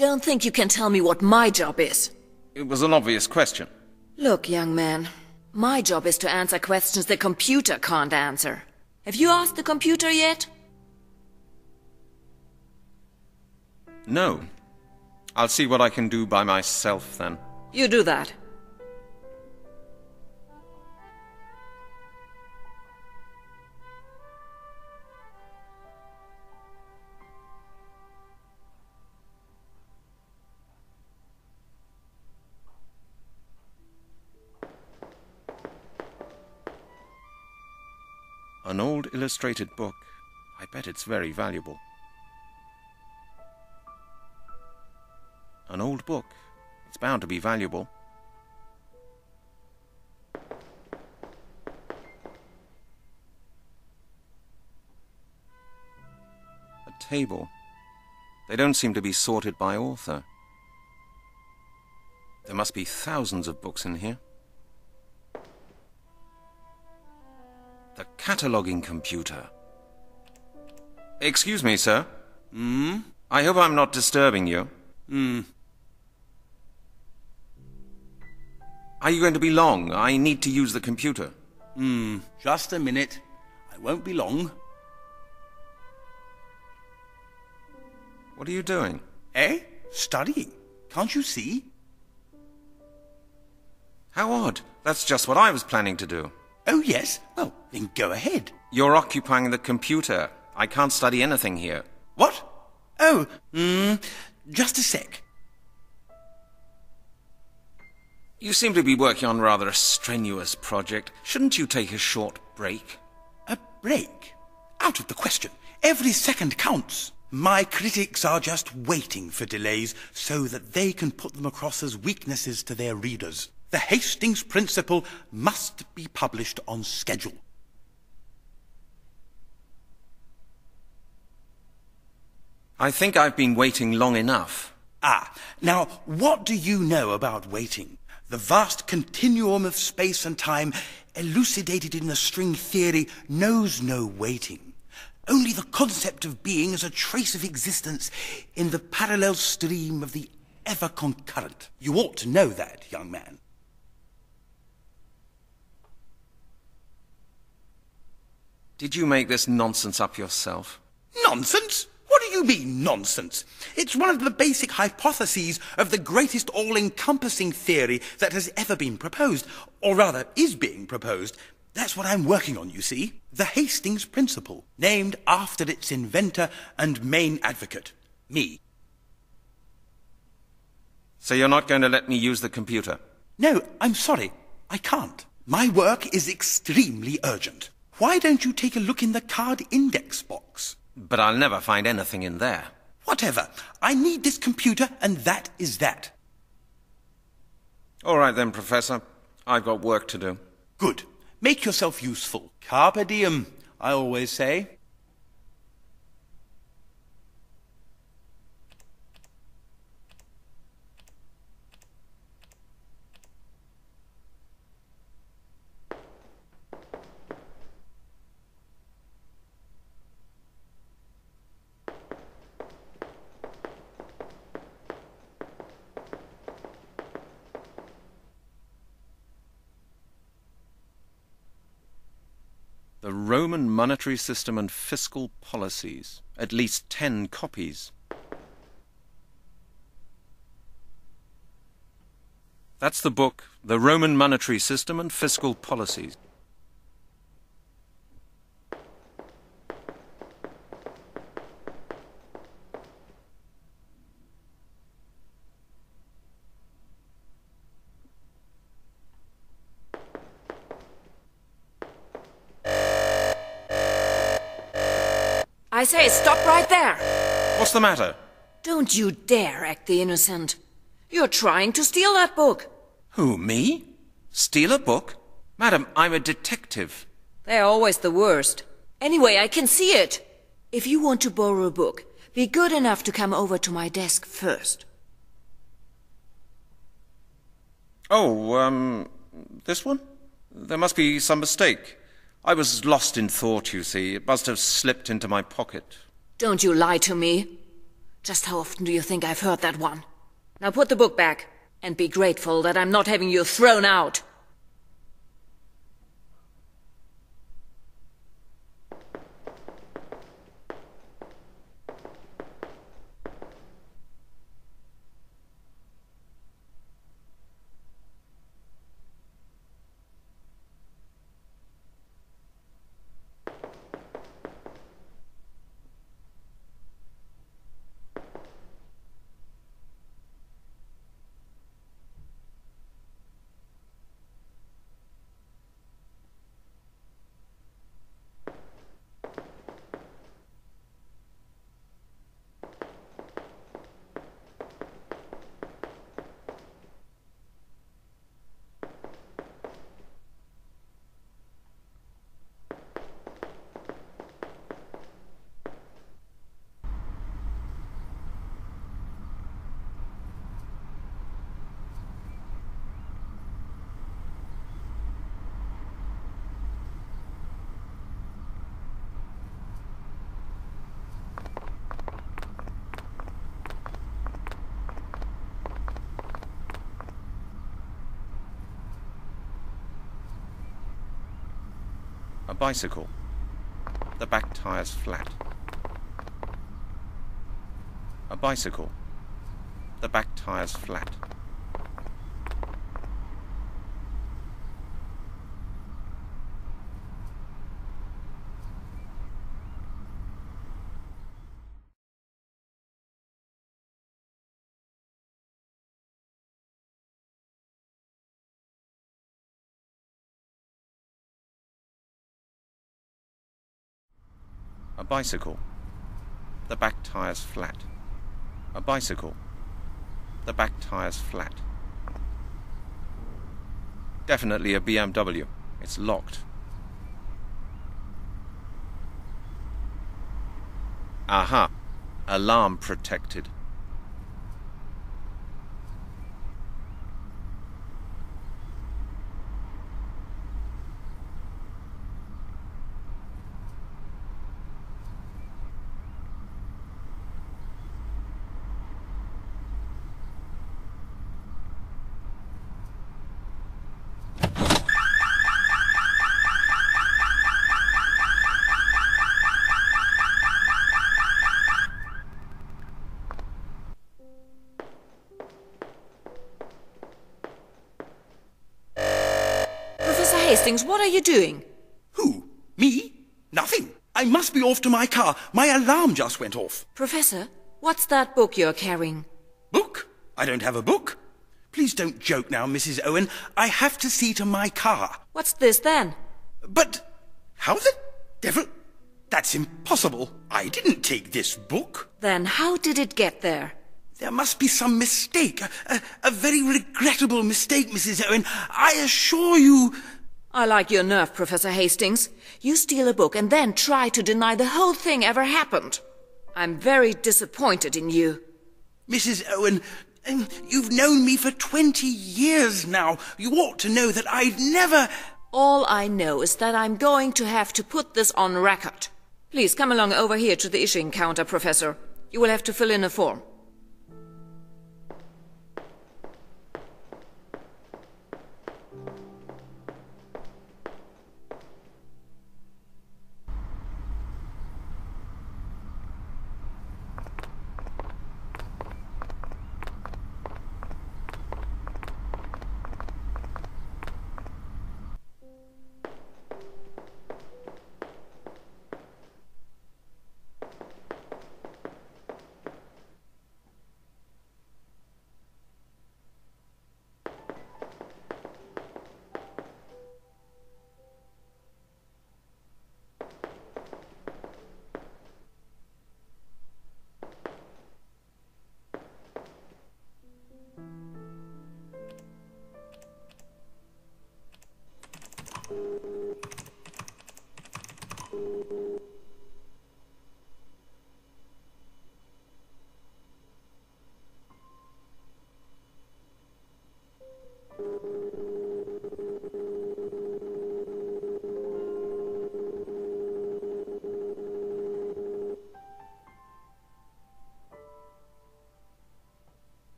don't think you can tell me what my job is. It was an obvious question. Look, young man, my job is to answer questions the computer can't answer. Have you asked the computer yet? No. I'll see what I can do by myself, then. You do that. An old illustrated book. I bet it's very valuable. An old book. It's bound to be valuable. A table. They don't seem to be sorted by author. There must be thousands of books in here. The cataloguing computer. Excuse me, sir. I hope I'm not disturbing you. Are you going to be long? I need to use the computer. Just a minute. I won't be long. What are you doing? Eh? Studying. Can't you see? How odd. That's just what I was planning to do. Oh, yes? Well, then go ahead. You're occupying the computer. I can't study anything here. What? Oh, just a sec. You seem to be working on rather a strenuous project. Shouldn't you take a short break? A break? Out of the question. Every second counts. My critics are just waiting for delays so that they can put them across as weaknesses to their readers. The Hastings Principle must be published on schedule. I think I've been waiting long enough. Now, what do you know about waiting? The vast continuum of space and time, elucidated in the string theory, knows no waiting. Only the concept of being as a trace of existence in the parallel stream of the ever-concurrent. You ought to know that, young man. Did you make this nonsense up yourself? Nonsense? What do you mean, nonsense? It's one of the basic hypotheses of the greatest all-encompassing theory that has ever been proposed, or rather, is being proposed. That's what I'm working on, you see. The Hastings Principle, named after its inventor and main advocate, me. So you're not going to let me use the computer? No, I'm sorry. I can't. My work is extremely urgent. Why don't you take a look in the card index box? But I'll never find anything in there. Whatever. I need this computer, and that is that. All right then, Professor. I've got work to do. Good. Make yourself useful. Carpe diem, I always say. The Roman monetary system and fiscal policies. At least 10 copies. That's the book, The Roman Monetary System and Fiscal Policies. I say, stop right there! What's the matter? Don't you dare act the innocent. You're trying to steal that book. Who, me? Steal a book? Madam, I'm a detective. They're always the worst. Anyway, I can see it. If you want to borrow a book, be good enough to come over to my desk first. Oh, this one? There must be some mistake. I was lost in thought, you see. It must have slipped into my pocket. Don't you lie to me. Just how often do you think I've heard that one? Now put the book back, and be grateful that I'm not having you thrown out. A bicycle. The back tire's flat. A bicycle. The back tire's flat. A bicycle. The back tire's flat. A bicycle. The back tire's flat. Definitely a BMW. It's locked. Aha. Alarm protected. Professor Hastings, what are you doing? Who? Me? Nothing. I must be off to my car. My alarm just went off. Professor, what's that book you're carrying? Book? I don't have a book. Please don't joke now, Mrs. Owen. I have to see to my car. What's this then? But how the devil? That's impossible. I didn't take this book. Then how did it get there? There must be some mistake. A very regrettable mistake, Mrs. Owen. I assure you... I like your nerve, Professor Hastings. You steal a book and then try to deny the whole thing ever happened. I'm very disappointed in you. Mrs. Owen, you've known me for 20 years now. You ought to know that I'd never... All I know is that I'm going to have to put this on record. Please come along over here to the issuing counter, Professor. You will have to fill in a form.